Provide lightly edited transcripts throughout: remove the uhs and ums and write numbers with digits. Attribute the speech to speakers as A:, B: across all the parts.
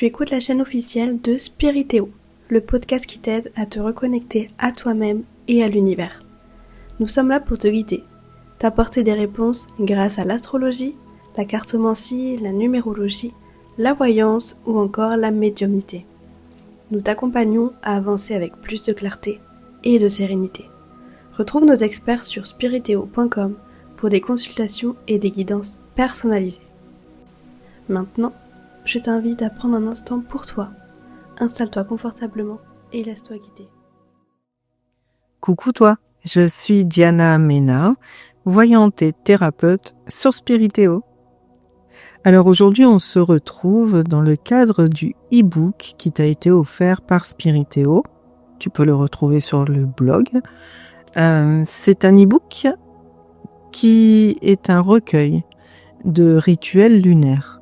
A: Tu écoutes la chaîne officielle de Spiritéo, le podcast qui t'aide à te reconnecter à toi-même et à l'univers. Nous sommes là pour te guider, t'apporter des réponses grâce à l'astrologie, la cartomancie, la numérologie, la voyance ou encore la médiumnité. Nous t'accompagnons à avancer avec plus de clarté et de sérénité. Retrouve nos experts sur spiritéo.com pour des consultations et des guidances personnalisées. Maintenant, je t'invite à prendre un instant pour toi. Installe-toi confortablement et laisse-toi guider.
B: Coucou toi, je suis Diana Mena, voyante et thérapeute sur Spiritéo. Alors aujourd'hui, on se retrouve dans le cadre du e-book qui t'a été offert par Spiritéo. Tu peux le retrouver sur le blog. C'est un e-book qui est un recueil de rituels lunaires.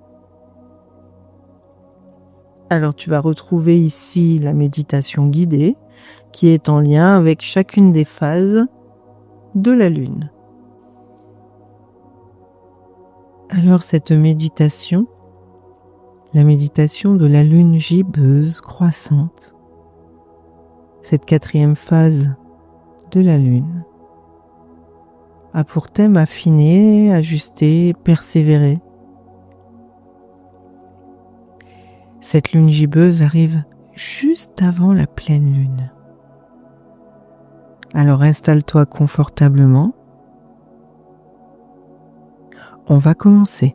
B: Alors tu vas retrouver ici la méditation guidée qui est en lien avec chacune des phases de la lune. Alors cette méditation, la méditation de la lune gibbeuse croissante, cette 4e phase de la lune, a pour thème affiner, ajuster, persévérer. Cette lune gibbeuse arrive juste avant la pleine lune. Alors installe-toi confortablement. On va commencer.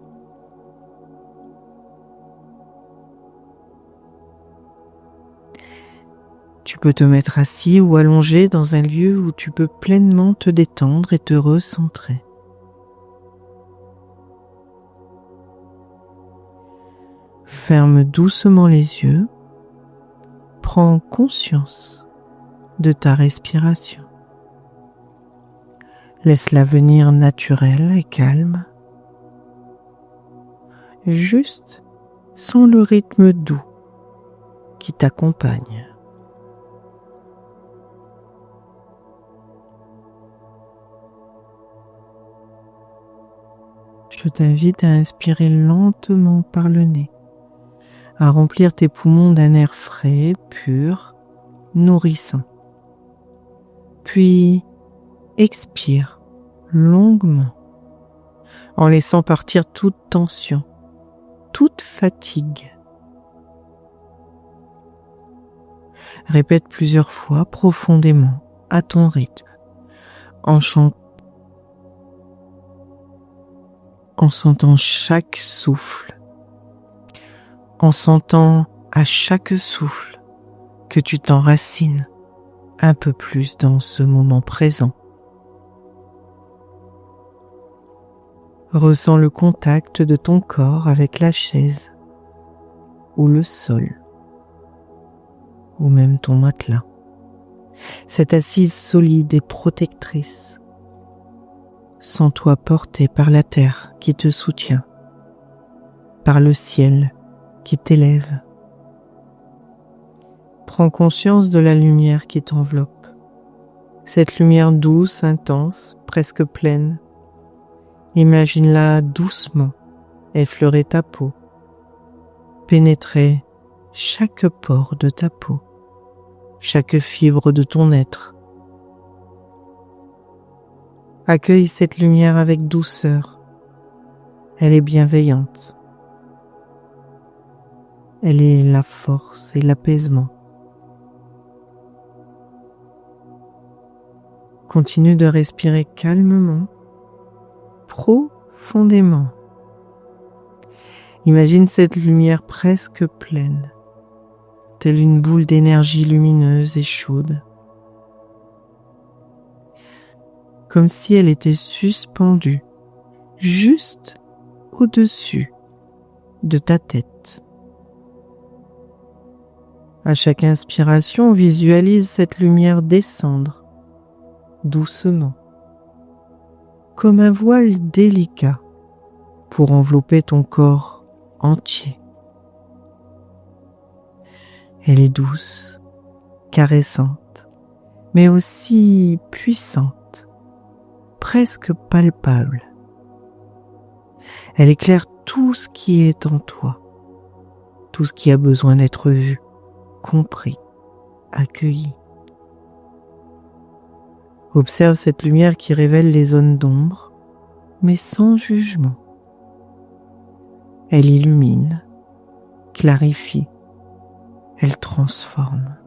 B: Tu peux te mettre assis ou allongé dans un lieu où tu peux pleinement te détendre et te recentrer. Ferme doucement les yeux. Prends conscience de ta respiration. Laisse-la venir naturelle et calme, juste sans le rythme doux qui t'accompagne. Je t'invite à inspirer lentement par le nez, à remplir tes poumons d'un air frais, pur, nourrissant. Puis expire longuement en laissant partir toute tension, toute fatigue. Répète plusieurs fois profondément à ton rythme, en sentant chaque souffle, en sentant à chaque souffle que tu t'enracines un peu plus dans ce moment présent. Ressens le contact de ton corps avec la chaise ou le sol ou même ton matelas. Cette assise solide et protectrice. Sens-toi porté par la terre qui te soutient, par le ciel qui t'élève. Prends conscience de la lumière qui t'enveloppe. Cette lumière douce, intense, presque pleine. Imagine-la doucement effleurer ta peau, pénétrer chaque pore de ta peau, chaque fibre de ton être. Accueille cette lumière avec douceur. Elle est bienveillante. Elle est la force et l'apaisement. Continue de respirer calmement, profondément. Imagine cette lumière presque pleine, telle une boule d'énergie lumineuse et chaude, comme si elle était suspendue juste au-dessus de ta tête. À chaque inspiration, visualise cette lumière descendre doucement, comme un voile délicat pour envelopper ton corps entier. Elle est douce, caressante, mais aussi puissante, presque palpable. Elle éclaire tout ce qui est en toi, tout ce qui a besoin d'être vu, compris, accueilli. Observe cette lumière qui révèle les zones d'ombre, mais sans jugement. Elle illumine, clarifie, elle transforme.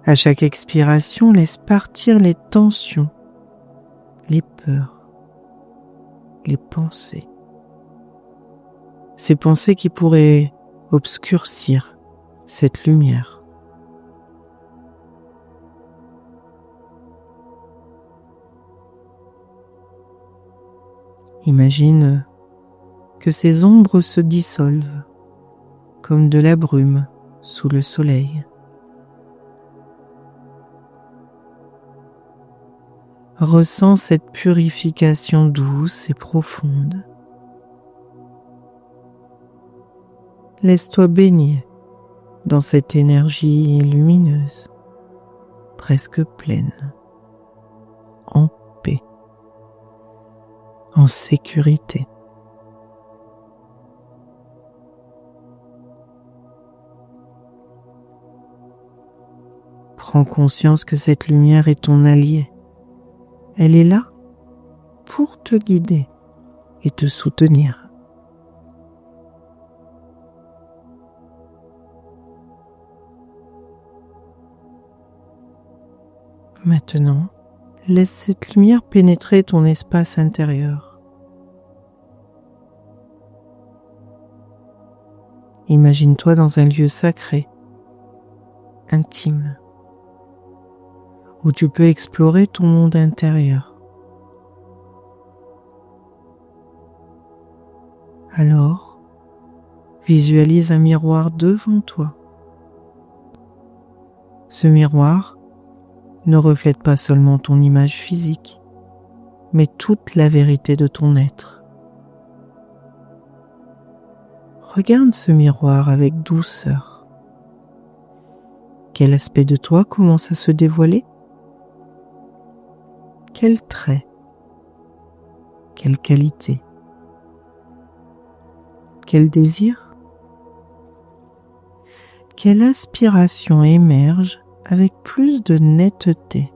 B: À chaque expiration, laisse partir les tensions, les peurs, les pensées. Ces pensées qui pourraient obscurcir cette lumière. Imagine que ces ombres se dissolvent comme de la brume sous le soleil. Ressens cette purification douce et profonde. Laisse-toi baigner dans cette énergie lumineuse, presque pleine, en paix, en sécurité. Prends conscience que cette lumière est ton allié. Elle est là pour te guider et te soutenir. Maintenant, laisse cette lumière pénétrer ton espace intérieur. Imagine-toi dans un lieu sacré, intime, où tu peux explorer ton monde intérieur. Alors, visualise un miroir devant toi. Ce miroir ne reflète pas seulement ton image physique, mais toute la vérité de ton être. Regarde ce miroir avec douceur. Quel aspect de toi commence à se dévoiler? Quel trait? Quelle qualité? Quel désir? Quelle aspiration émerge avec plus de netteté?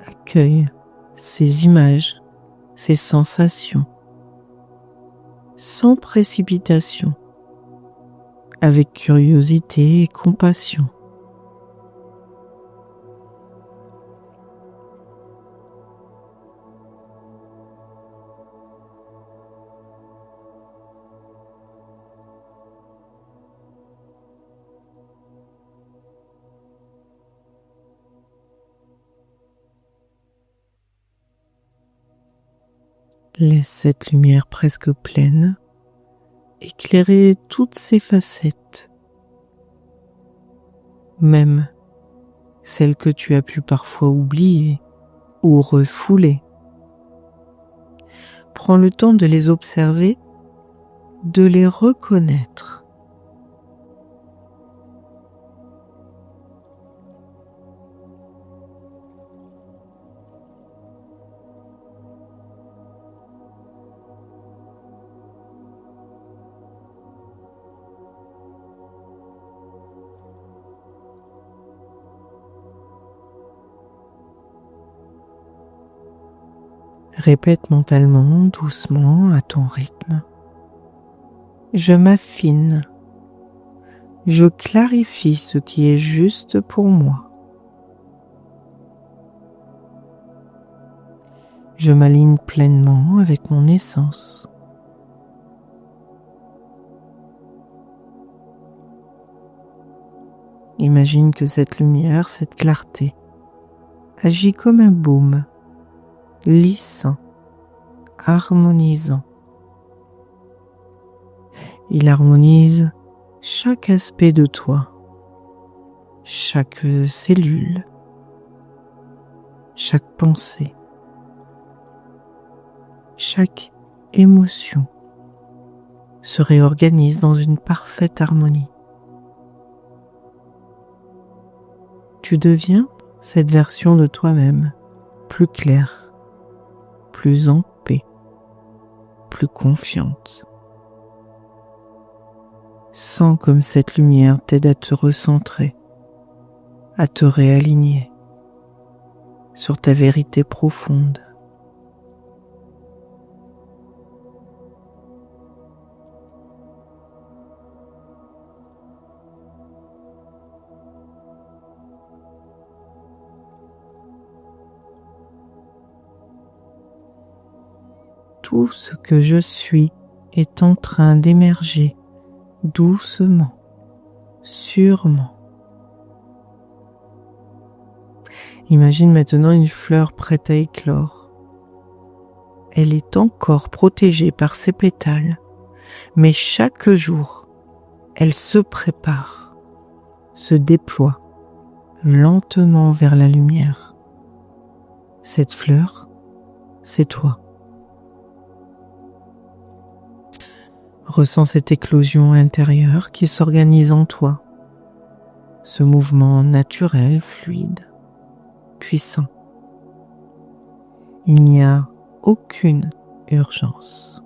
B: Accueille ces images, ces sensations, sans précipitation, avec curiosité et compassion. Laisse cette lumière presque pleine éclairer toutes ces facettes, même celles que tu as pu parfois oublier ou refouler. Prends le temps de les observer, de les reconnaître. Répète mentalement, doucement, à ton rythme. Je m'affine. Je clarifie ce qui est juste pour moi. Je m'aligne pleinement avec mon essence. Imagine que cette lumière, cette clarté, agit comme un baume, lissant, harmonisant. Il harmonise chaque aspect de toi, chaque cellule, chaque pensée, chaque émotion se réorganise dans une parfaite harmonie. Tu deviens cette version de toi-même, plus claire, plus en paix, plus confiante. Sens comme cette lumière t'aide à te recentrer, à te réaligner sur ta vérité profonde. Tout ce que je suis est en train d'émerger doucement, sûrement. Imagine maintenant une fleur prête à éclore. Elle est encore protégée par ses pétales, mais chaque jour, elle se prépare, se déploie lentement vers la lumière. Cette fleur, c'est toi. Ressens cette éclosion intérieure qui s'organise en toi, ce mouvement naturel, fluide, puissant. Il n'y a aucune urgence,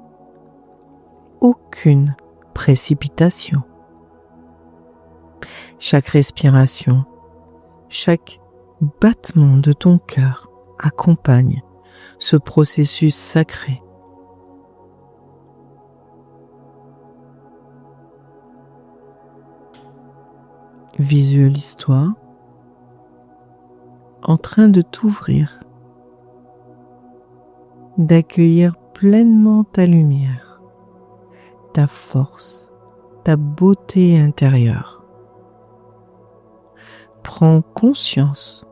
B: aucune précipitation. Chaque respiration, chaque battement de ton cœur accompagne ce processus sacré. Visualise-toi en train de t'ouvrir, d'accueillir pleinement ta lumière, ta force, ta beauté intérieure. Prends conscience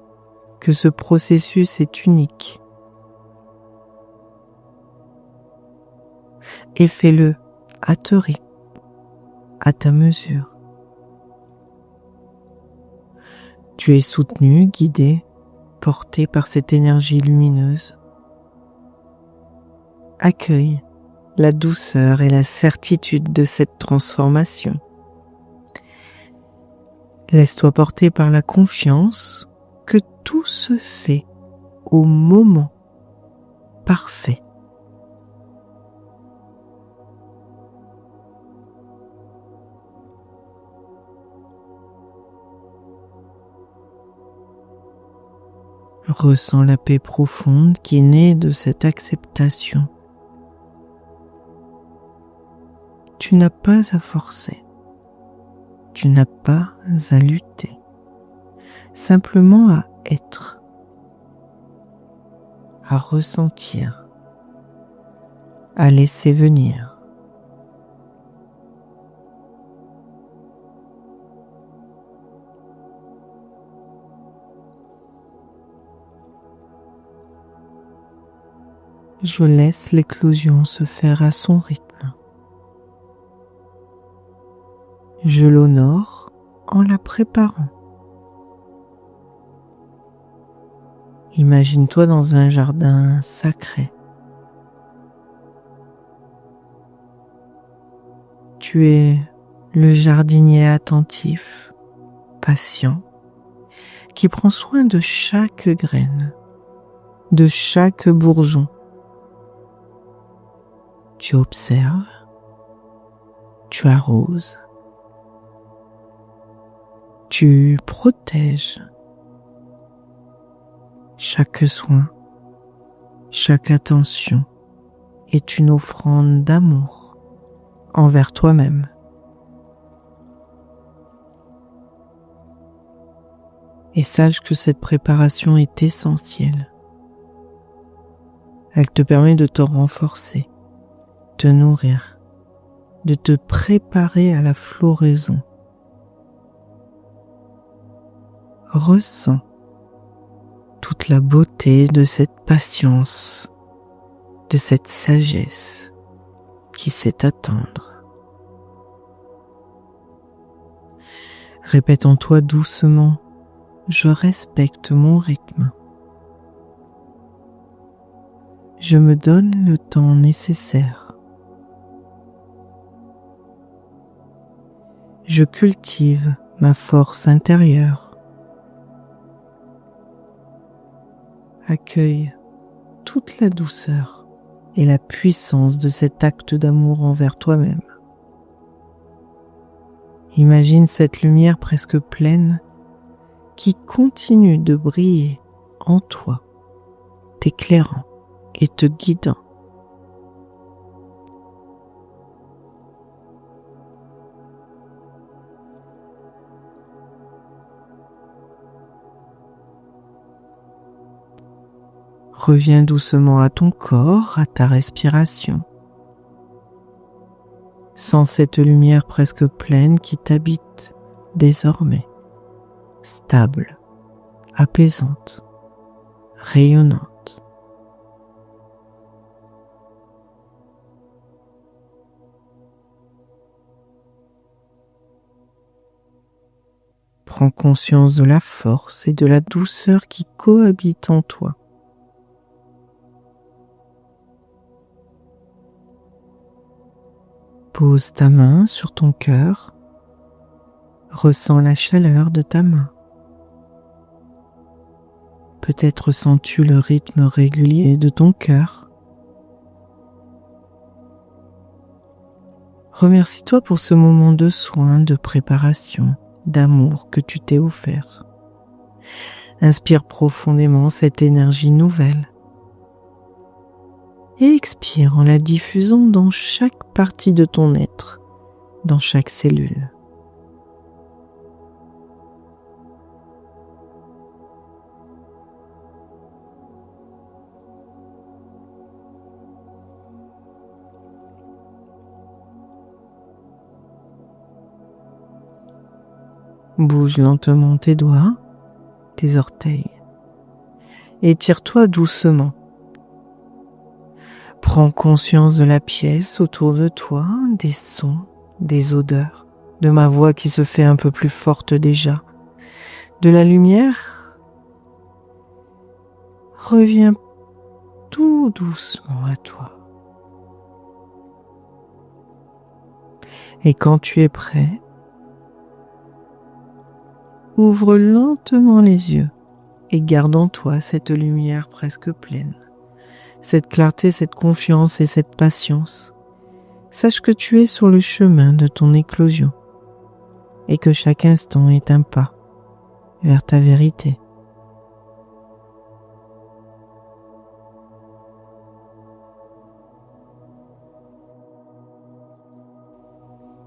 B: que ce processus est unique et fais-le à ton rythme, à ta mesure. Tu es soutenu, guidé, porté par cette énergie lumineuse. Accueille la douceur et la certitude de cette transformation. Laisse-toi porter par la confiance que tout se fait au moment parfait. Ressens la paix profonde qui naît de cette acceptation. Tu n'as pas à forcer, tu n'as pas à lutter, simplement à être, à ressentir, à laisser venir. Je laisse l'éclosion se faire à son rythme. Je l'honore en la préparant. Imagine-toi dans un jardin sacré. Tu es le jardinier attentif, patient, qui prend soin de chaque graine, de chaque bourgeon. Tu observes, tu arroses, tu protèges. Chaque soin, chaque attention est une offrande d'amour envers toi-même. Et sache que cette préparation est essentielle. Elle te permet de te renforcer, te nourrir, de te préparer à la floraison. Ressens toute la beauté de cette patience, de cette sagesse qui sait attendre. Répète en toi doucement: je respecte mon rythme. Je me donne le temps nécessaire. Je cultive ma force intérieure. Accueille toute la douceur et la puissance de cet acte d'amour envers toi-même. Imagine cette lumière presque pleine qui continue de briller en toi, t'éclairant et te guidant. Reviens doucement à ton corps, à ta respiration. Sens cette lumière presque pleine qui t'habite désormais, stable, apaisante, rayonnante. Prends conscience de la force et de la douceur qui cohabitent en toi. Pose ta main sur ton cœur, ressens la chaleur de ta main. Peut-être sens-tu le rythme régulier de ton cœur. Remercie-toi pour ce moment de soin, de préparation, d'amour que tu t'es offert. Inspire profondément cette énergie nouvelle et expire en la diffusant dans chaque partie de ton être, dans chaque cellule. Bouge lentement tes doigts, tes orteils. Étire-toi doucement. Prends conscience de la pièce autour de toi, des sons, des odeurs, de ma voix qui se fait un peu plus forte déjà, de la lumière. Reviens tout doucement à toi. Et quand tu es prêt, ouvre lentement les yeux et garde en toi cette lumière presque pleine. Cette clarté, cette confiance et cette patience. Sache que tu es sur le chemin de ton éclosion et que chaque instant est un pas vers ta vérité.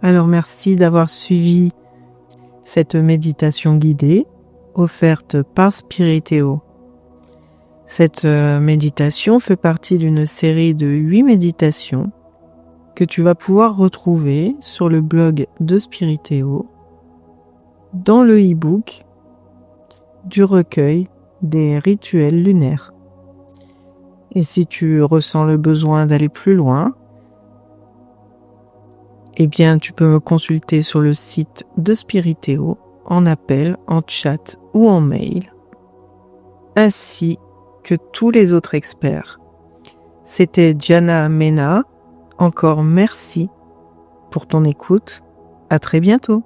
B: Alors merci d'avoir suivi cette méditation guidée offerte par Spiritéo. Cette méditation fait partie d'une série de 8 méditations que tu vas pouvoir retrouver sur le blog de Spiritéo dans le e-book du recueil des rituels lunaires. Et si tu ressens le besoin d'aller plus loin, eh bien tu peux me consulter sur le site de Spiritéo en appel, en chat ou en mail, ainsi que tous les autres experts. C'était Diana Mena. Encore merci pour ton écoute. À très bientôt.